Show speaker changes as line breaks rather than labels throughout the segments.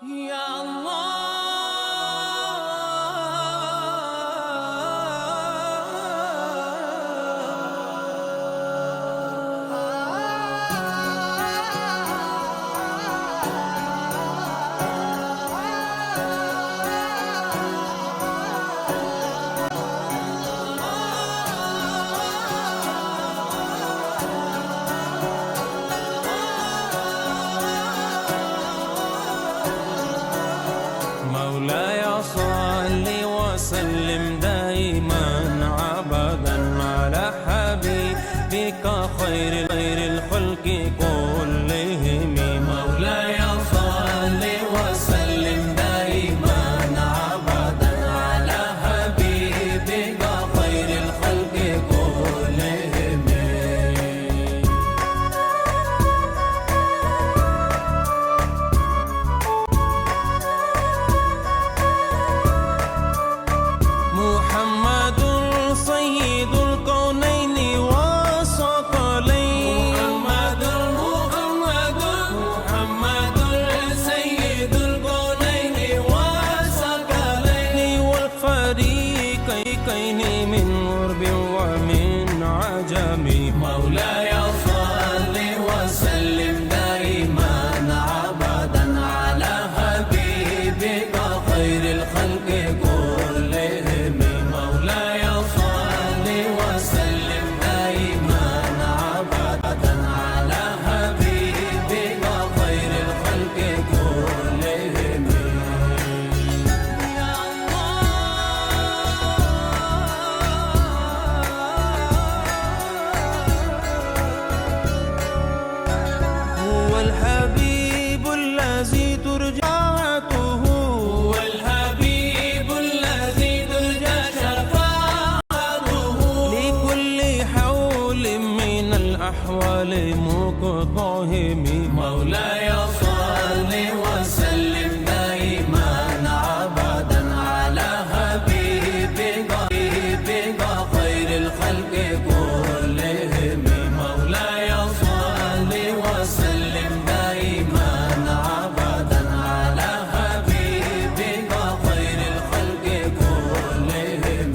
يا الله. مولاي صل وسلم دائما عبدا على حبيبك خير الخلق كلهم. مولاي صل وسلم دائما عبدا على حبيبك خير الخلق كلهم. محمد سيد الكونين والثقلين. محمد سيد الكونين والثقلين والفريقين من غرب ومن عجم. مولاي صل وسلم دائما عبدا على حبيبك خير الخلق كلهم. مولاي صل وسلم دائما عبدا على حبيبك خير الخلق كلهم. يا الله. هو الحبيب الذي ترجعته، هو الحبيب الذي ترجى شفاعته لكل حول من الأحوال مقتهم. مولاي صل وسلم دائما عبدا على حبيبك خير الخلق كلهم. مولاي صل وسلم دائما عبدا على حبيبك خير الخلق كلهم.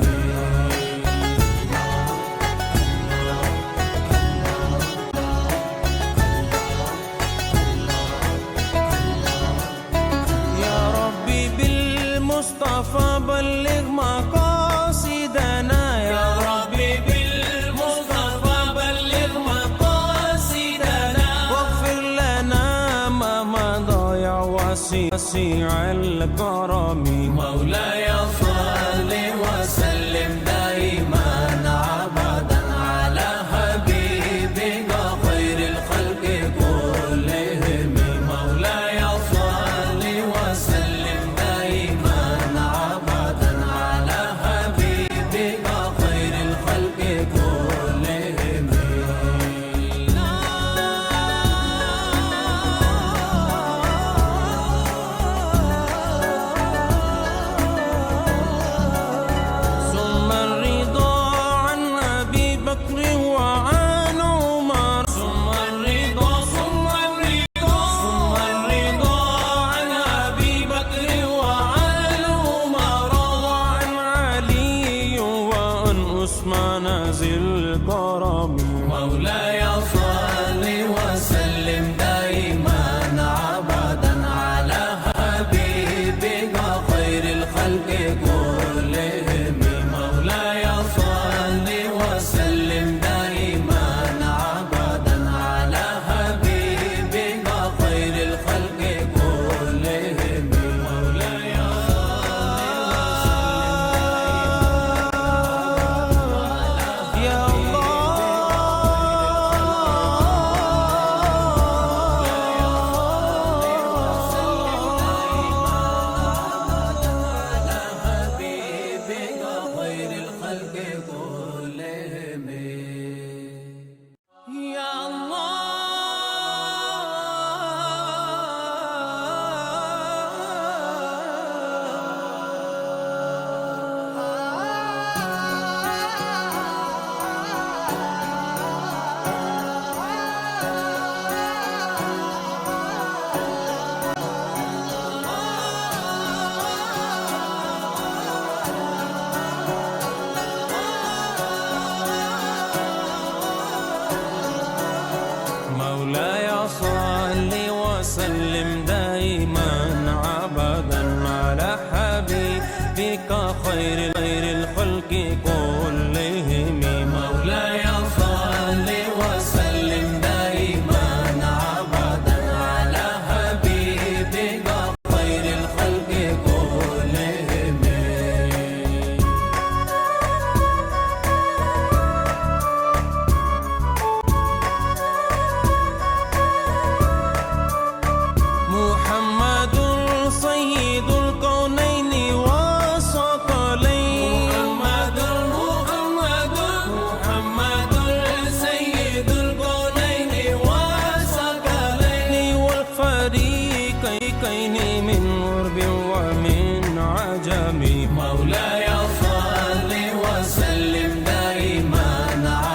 يا ربي بالمصطفى بلغ مقاصدنا. يا ربي بالمصطفى بلغ مقاصدنا واغفر لنا ما مضى يا واسع الكرم. مولاي صل وسلم دائما عبدا على حبيبك خير الخلق كلهم. مولاي صل وسلم دائما عبدا على حبيبك خير الخلق كلهم. وسلم دائما أبدا على حبيبك خير الخلق كلهم. مولاي صل وسلم دائما أبدا على حبيبك خير الخلق كلهم. محمد سيد الكونين والثقلين. محمد سيد الكونين والثقلين والفريقين من غرب ومن عجم. مولاي صل وسلم دائما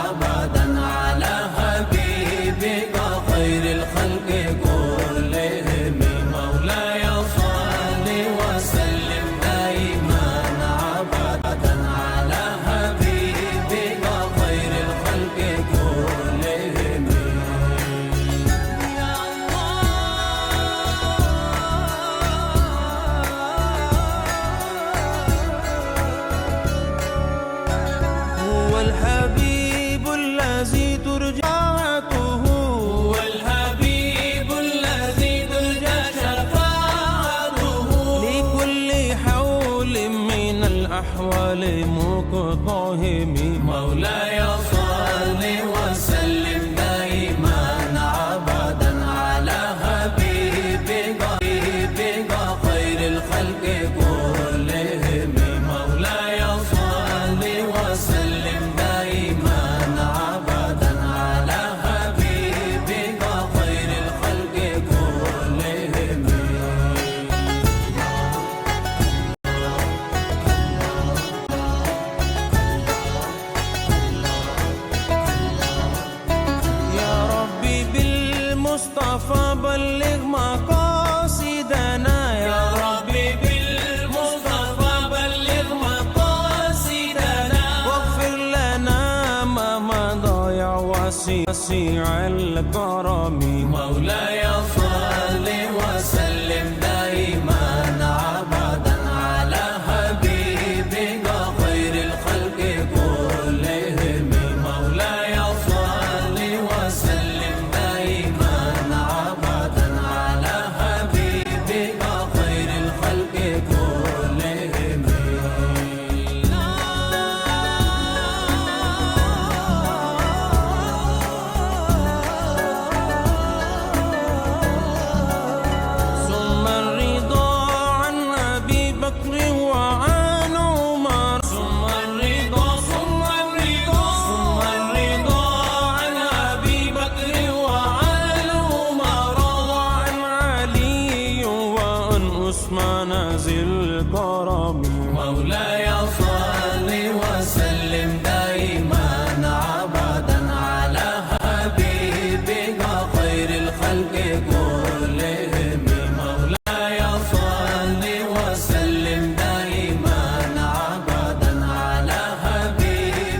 أبدا على حبيبك خير الخلق كلهم. مولاي صل وسلم دائما أبدا على حبيبك خير الخلق كلهم. يا الله هو الحبيب الذي ترجى شفاعته. هو الحبيب الذي ترجى شفاعته لكل حول من الأحوال مقتهم. مولاي صل وسلم دائما أبدا على حبيبك خير الخلق كلهم. مولاي صل وسلم دائما أبدا على حبيبك خير الخلق كلهم. يا ربي بالمصطفى بلغ مقام